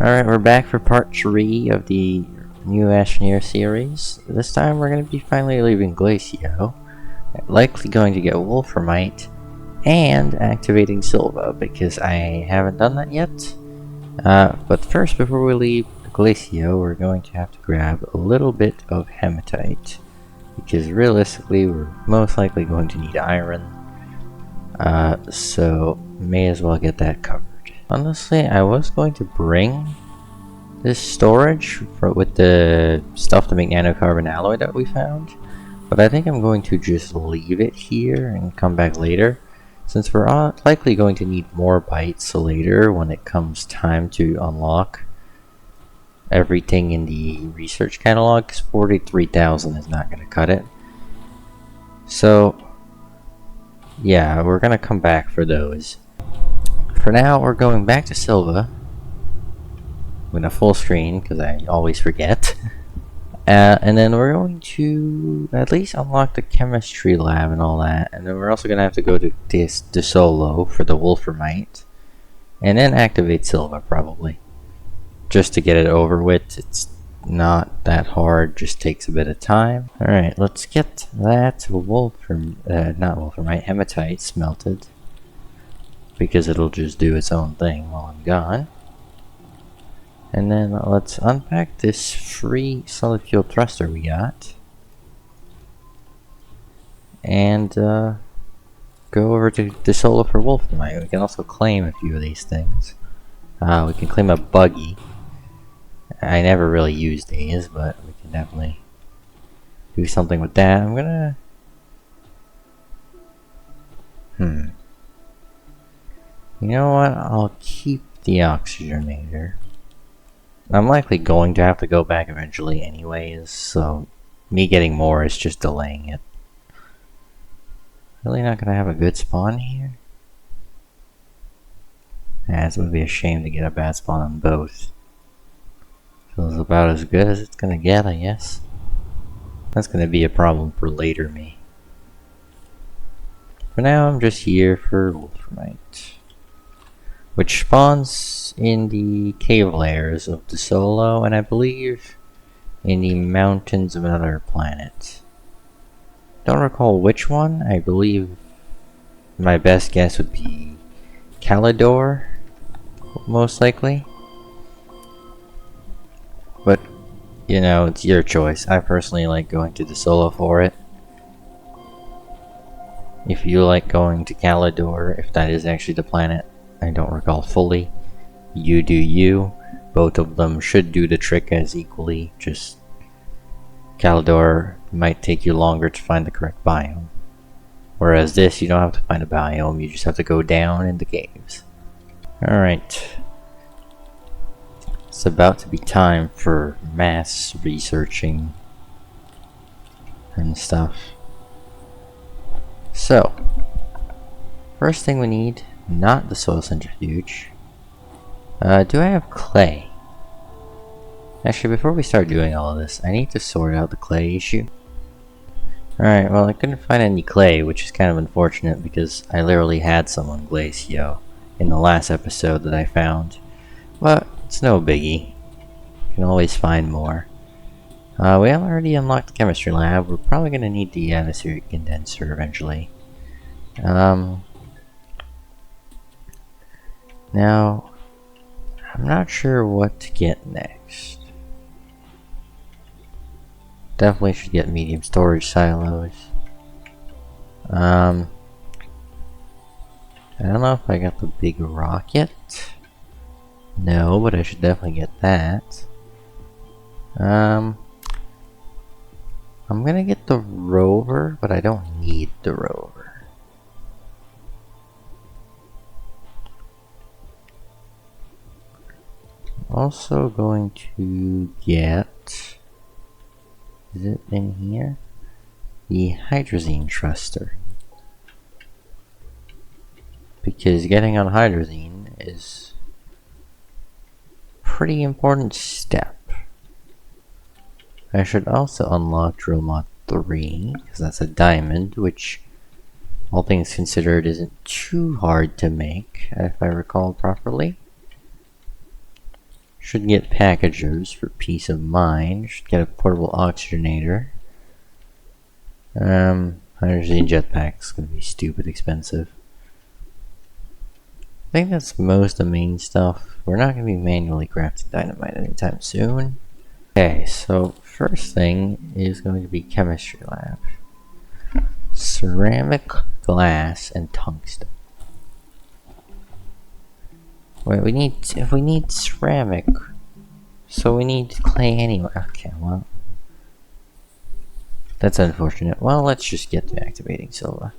Alright, we're back for part 3 of the new Astroneer series. This time we're going to be finally leaving Glacio, likely going to get Wolframite, and activating Sylva, because I haven't done that yet. But first, before we leave Glacio, we're going to have to grab a little bit of Hematite, because realistically we're most likely going to need iron, so may as well get that covered. Honestly, I was going to bring this storage with the stuff to make nanocarbon alloy that we found, but I think I'm going to just leave it here and come back later, since we're likely going to need more bytes later when it comes time to unlock everything in the research catalog, because 43,000 is not going to cut it. So yeah, we're going to come back for those. For now, we're going back to Sylva with a full screen, because I always forget. And then we're going to at least unlock the chemistry lab and all that. And then we're also going to have to go to the solo for the Wolframite. And then activate Sylva, probably. Just to get it over with. It's not that hard, just takes a bit of time. Alright, let's get that Hematite smelted, because it'll just do its own thing while I'm gone. And then let's unpack this free solid fuel thruster we got, and go over to the solo for Wolframite. We can also claim a few of these things. We can claim a buggy. I never really use these, but we can definitely do something with that. I'm gonna you know what? I'll keep the oxygenator. I'm likely going to have to go back eventually anyways, so me getting more is just delaying it. Really not gonna have a good spawn here? Yeah, it would be a shame to get a bad spawn on both. Feels about as good as it's gonna get, I guess. That's gonna be a problem for later me. For now, I'm just here for Wolframite, which spawns in the cave layers of the solo, and I believe in the mountains of another planet. Don't recall which one. I believe my best guess would be Calidor, most likely. But, you know, it's your choice. I personally like going to the solo for it. If you like going to Calidor, if that is actually the planet, I don't recall fully. You do you. Both of them should do the trick as equally, just Calidor might take you longer to find the correct biome. Whereas this, you don't have to find a biome, you just have to go down in the caves. Alright. It's about to be time for mass researching and stuff. So, first thing we need, not the soil centrifuge. Do I have clay? Actually, before we start doing all of this, I need to sort out the clay issue. Alright, well, I couldn't find any clay, which is kind of unfortunate because I literally had some on Glacio in the last episode that I found. But it's no biggie. You can always find more. We have already unlocked the chemistry lab. We're probably going to need the atmospheric condenser eventually. Now, I'm not sure what to get next. Definitely should get medium storage silos. I don't know if I got the big rocket. No, but I should definitely get that. I'm gonna get the rover, but I don't need the rover. Also going to get, is it in here? The hydrazine thruster. Because getting on hydrazine is a pretty important step. I should also unlock Drill Mod 3, because that's a diamond, which all things considered isn't too hard to make, if I recall properly. Should get packages for peace of mind. Should get a portable oxygenator. Hydrogen jetpack's gonna be stupid expensive. I think that's most of the main stuff. We're not gonna be manually crafting dynamite anytime soon. Okay, so first thing is going to be chemistry lab. Ceramic, glass, and tungsten. Wait, we need ceramic, so we need clay anyway. Okay, well, that's unfortunate. Well, let's just get to activating Sylva.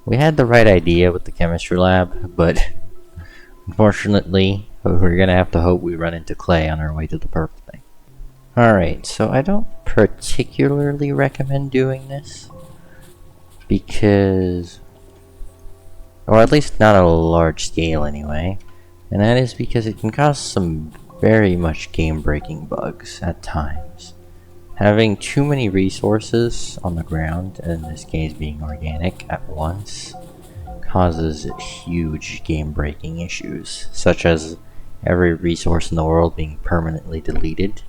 We had the right idea with the chemistry lab, but unfortunately, we're gonna have to hope we run into clay on our way to the purple thing. Alright, so I don't particularly recommend doing this, because, or at least not at a large scale anyway, and that is because it can cause some very much game-breaking bugs at times. Having too many resources on the ground, in this case being organic, at once, causes huge game-breaking issues, such as every resource in the world being permanently deleted.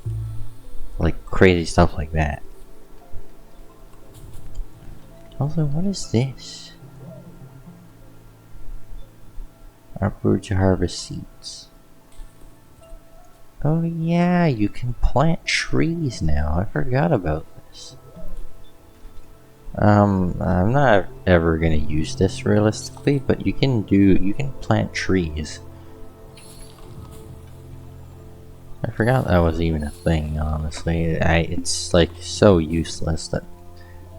Like crazy stuff like that. Also, what is this? Uproot to harvest seeds. Oh yeah, you can plant trees now. I forgot about this. I'm not ever gonna use this realistically, but you can plant trees. I forgot that was even a thing, honestly. It's like so useless that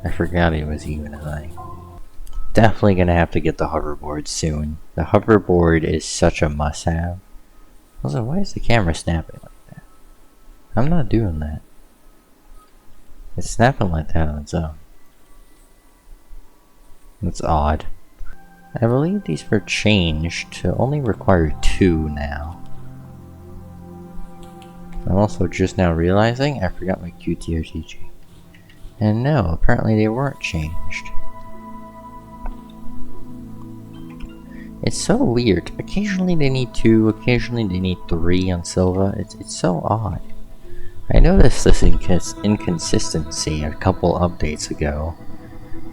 I forgot it was even a thing. Definitely gonna have to get the hoverboard soon. The hoverboard is such a must-have. Also, why is the camera snapping like that? I'm not doing that. It's snapping like that on its own. That's odd. I believe these were changed to only require 2 now. I'm also just now realizing I forgot my QTRTG. And no, apparently they weren't changed. It's so weird. Occasionally they need 2, occasionally they need 3 on Sylva. It's so odd. I noticed this inconsistency a couple updates ago.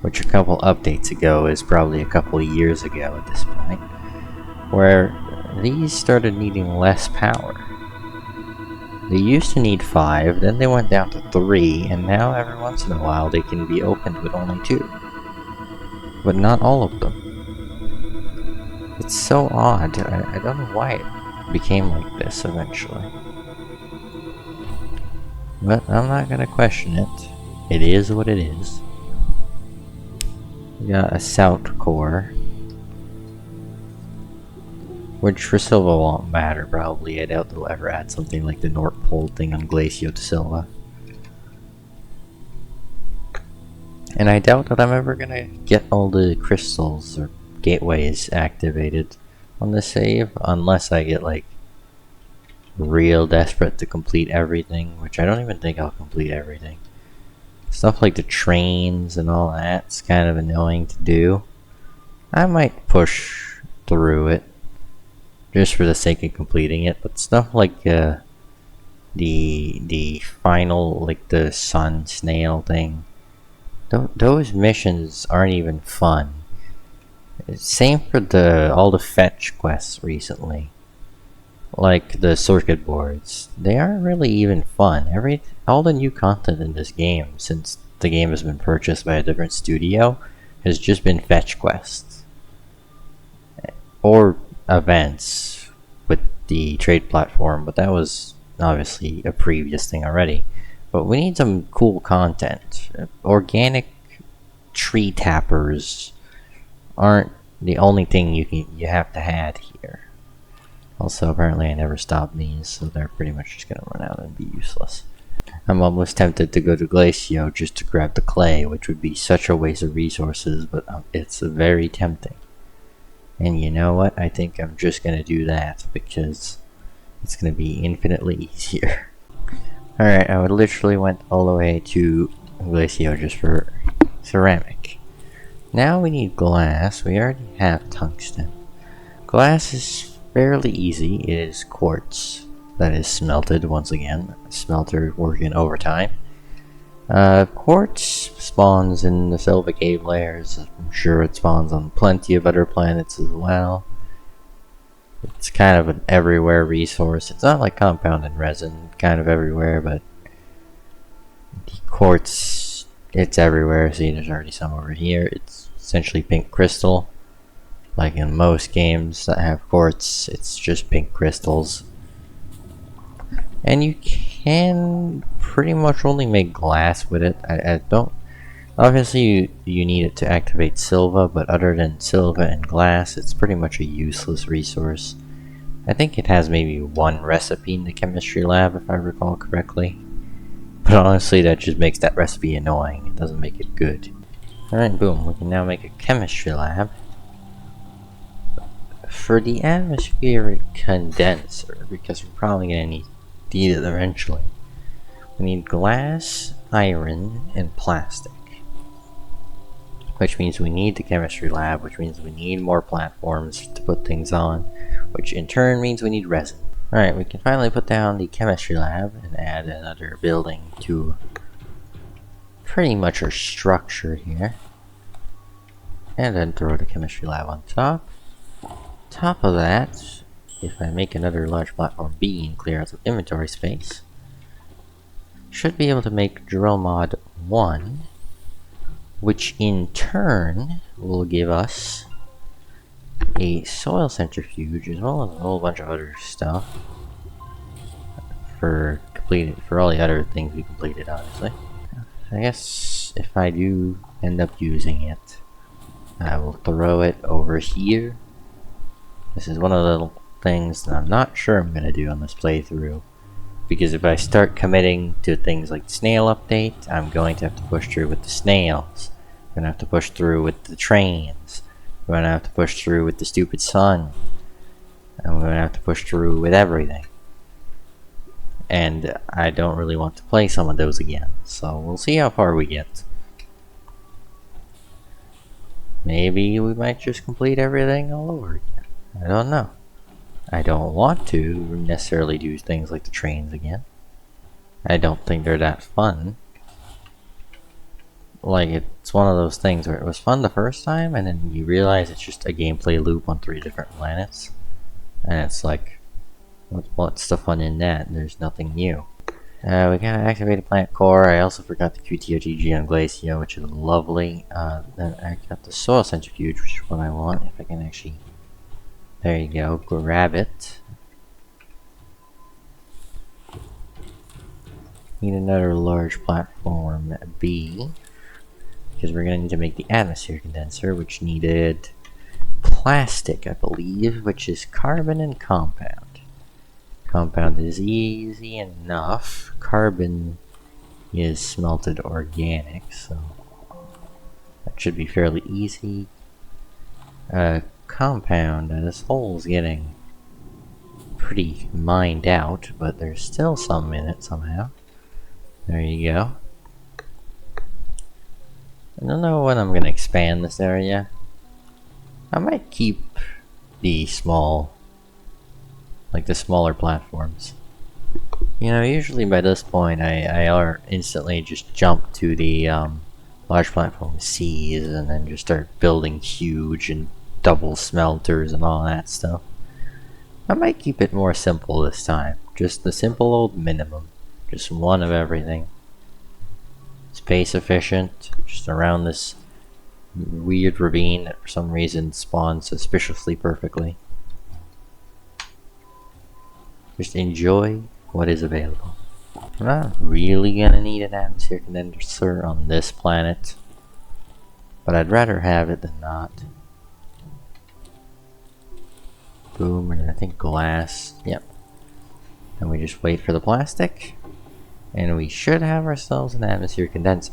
Which a couple updates ago is probably a couple years ago at this point. Where these started needing less power. They used to need 5, then they went down to 3, and now every once in a while they can be opened with only 2. But not all of them. It's so odd. I don't know why it became like this eventually. But I'm not gonna question it. It is what it is. We got a Sout core. Which for Sylva won't matter, probably. I doubt they'll ever add something like the North Pole thing on Glacio to Sylva. And I doubt that I'm ever gonna get all the crystals or gateways activated on the save, unless I get like real desperate to complete everything, which I don't even think I'll complete everything. Stuff like the trains and all that's kind of annoying to do. I might push through it just for the sake of completing it, but stuff like the final, like the sun snail thing, those missions aren't even fun. Same for all the fetch quests recently, like the circuit boards. They aren't really even fun. All the new content in this game since the game has been purchased by a different studio has just been fetch quests or events with the trade platform, but that was obviously a previous thing already. But we need some cool content. Organic tree tappers aren't the only thing you have to have here. Also, apparently I never stopped these, so they're pretty much just gonna run out and be useless. I'm almost tempted to go to Glacio just to grab the clay, which would be such a waste of resources, but it's very tempting. And you know what? I think I'm just gonna do that because it's gonna be infinitely easier. Alright, I literally went all the way to Glacio just for ceramic. Now we need glass. We already have tungsten. Glass is fairly easy. It is quartz. that is smelted once again. Smelter working overtime. Quartz spawns in the Sylva cave layers. I'm sure it spawns on plenty of other planets as well. It's kind of an everywhere resource. It's not like compound and resin, kind of everywhere, but the quartz, it's everywhere. See, there's already some over here. It's essentially pink crystal. Like in most games that have quartz, it's just pink crystals. And you can pretty much only make glass with it. I don't... Obviously, you need it to activate Sylva, but other than Sylva and glass, it's pretty much a useless resource. I think it has maybe one recipe in the chemistry lab, if I recall correctly. But honestly, that just makes that recipe annoying. It doesn't make it good. Alright, boom. We can now make a chemistry lab. For the atmospheric condenser, because we're probably going to need it eventually, we need glass, iron, and plastic. Which means we need the chemistry lab, which means we need more platforms to put things on, which in turn means we need resin. Alright, we can finally put down the chemistry lab and add another building to pretty much our structure here. And then throw the chemistry lab on top. Top of that, if I make another large platform B and clear out some inventory space, should be able to make drill mod 1, which in turn will give us a soil centrifuge as well as a whole bunch of other stuff for all the other things we completed, obviously. I guess if I do end up using it, I will throw it over here. This is one of the little things that I'm not sure I'm going to do on this playthrough, because if I start committing to things like the snail update, I'm going to have to push through with the snails. I'm going to have to push through with the trains. I'm going to have to push through with the stupid sun. I'm going to have to push through with everything. And I don't really want to play some of those again, so we'll see how far we get. Maybe we might just complete everything all over again. I don't know. I don't want to necessarily do things like the trains again. I don't think they're that fun. Like, it's one of those things where it was fun the first time, and then you realize it's just a gameplay loop on 3 different planets. And it's like, what's the fun in that? There's nothing new. We gotta activate a plant core. I also forgot the QTOTG on Glacia, which is lovely. Then I got the soil centrifuge, which is what I want. If I can actually... There you go, grab it. Need another large platform B, because we're going to need to make the atmosphere condenser, which needed plastic, I believe, which is carbon and compound. Compound is easy enough. Carbon is smelted organic, so that should be fairly easy. Compound, this hole's getting pretty mined out, but there's still some in it somehow. There you go. I don't know when I'm gonna expand this area. I might keep the small, like the smaller platforms. You know, usually by this point I instantly just jump to the large platform C's and then just start building huge and double smelters and all that stuff. I might keep it more simple this time. Just the simple old minimum. Just one of everything. Space efficient. Just around this weird ravine that for some reason spawns suspiciously perfectly. Just enjoy what is available. I'm not really gonna need an atmosphere condenser on this planet, but I'd rather have it than not. Boom, and I think glass. Yep. And we just wait for the plastic, and we should have ourselves an atmosphere condenser.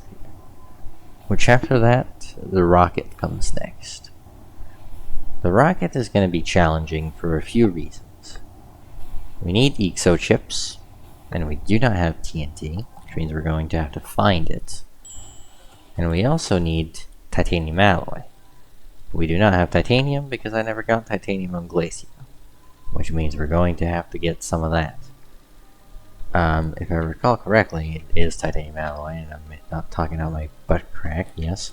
Which after that, the rocket comes next. The rocket is going to be challenging for a few reasons. We need exo chips, and we do not have TNT, which means we're going to have to find it. And we also need titanium alloy. We do not have titanium because I never got titanium on Glacia, which means we're going to have to get some of that. If I recall correctly, it is titanium alloy, and I'm not talking out my butt crack, yes.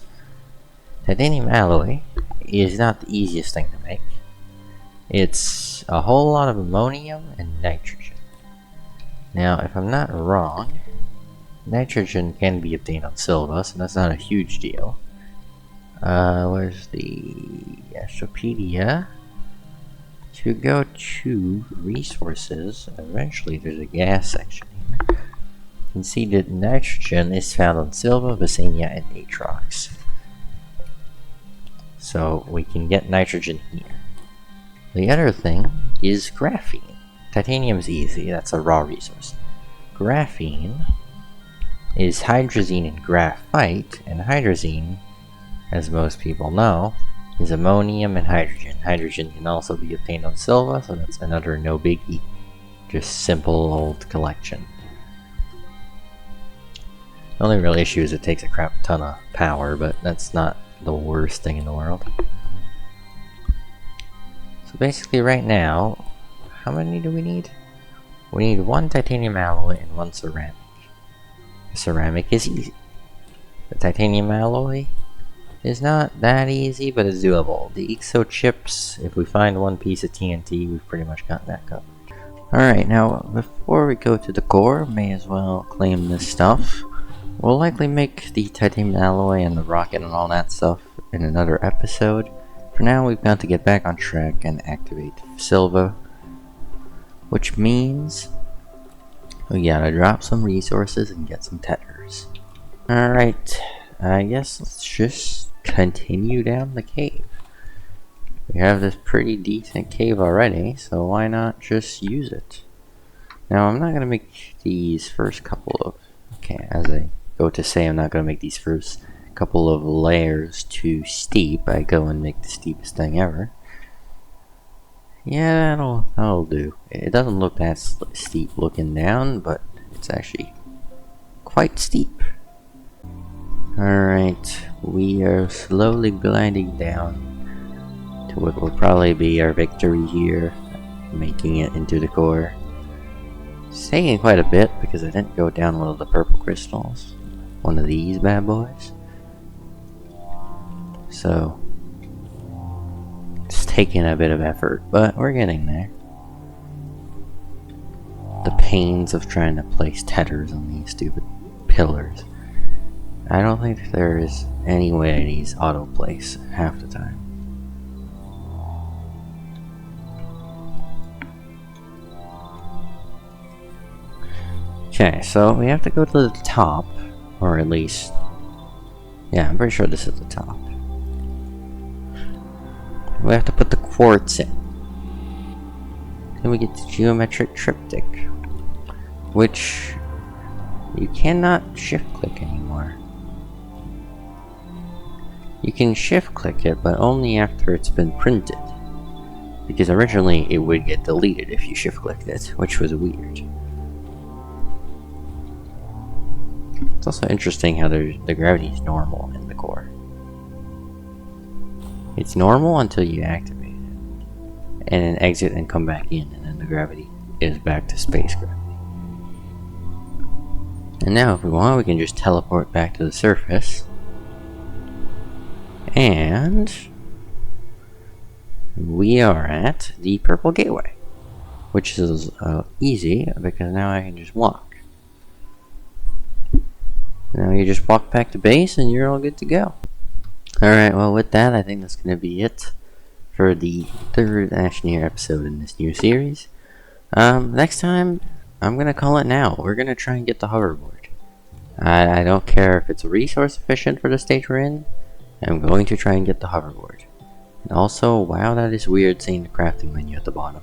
Titanium alloy is not the easiest thing to make. It's a whole lot of ammonium and nitrogen. Now, if I'm not wrong, nitrogen can be obtained on Sylva, so that's not a huge deal. Where's the Astropedia? To go to resources, eventually there's a gas section here. You can see that nitrogen is found on Sylva, Visania, and Atrox. So we can get nitrogen here. The other thing is graphene. Titanium's easy, that's a raw resource. Graphene is hydrazine and graphite, and hydrazine, as most people know, is ammonium and hydrogen. Hydrogen can also be obtained on Sylva, so that's another no biggie. Just simple old collection. The only real issue is it takes a crap ton of power, but that's not the worst thing in the world. So basically right now, how many do we need? We need 1 titanium alloy and 1 ceramic. The ceramic is easy. The titanium alloy is not that easy, but it's doable. The exo chips, if we find 1 piece of TNT, we've pretty much got that covered. Alright, now before we go to the core, may as well claim this stuff. We'll likely make the titanium alloy and the rocket and all that stuff in another episode. For now, we've got to get back on track and activate Sylva, which means we gotta drop some resources and get some tethers. Alright, I guess let's just continue down the cave. We have this pretty decent cave already, so why not just use it? Now, I'm not gonna make these first couple of... Okay, as I go to say I'm not gonna make these first couple of layers too steep, I go and make the steepest thing ever. Yeah, that'll do. It doesn't look that steep looking down, but it's actually quite steep. Alright, we are slowly gliding down to what will probably be our victory here, making it into the core. It's taking quite a bit because I didn't go down one of the purple crystals, one of these bad boys. So, it's taking a bit of effort, but we're getting there. The pains of trying to place tethers on these stupid pillars. I don't think there is any way these auto-place half the time. Okay, so we have to go to the top, or at least... Yeah, I'm pretty sure this is the top. We have to put the quartz in. Then we get the geometric triptych, which you cannot shift click anymore. You can shift click it, but only after it's been printed. Because originally it would get deleted if you shift clicked it, which was weird. It's also interesting how the gravity is normal in the core. It's normal until you activate it. And then exit and come back in, and then the gravity is back to space gravity. And now if we want, we can just teleport back to the surface. And we are at the purple gateway, which is easy because now I can just walk. Now you just walk back to base and you're all good to go. Alright, well with that, I think that's going to be it for the 3rd Astroneer episode in this new series. Next time, I'm going to call it now. We're going to try and get the hoverboard. I don't care if it's resource efficient for the stage we're in. I'm going to try and get the hoverboard. And also, wow, that is weird seeing the crafting menu at the bottom.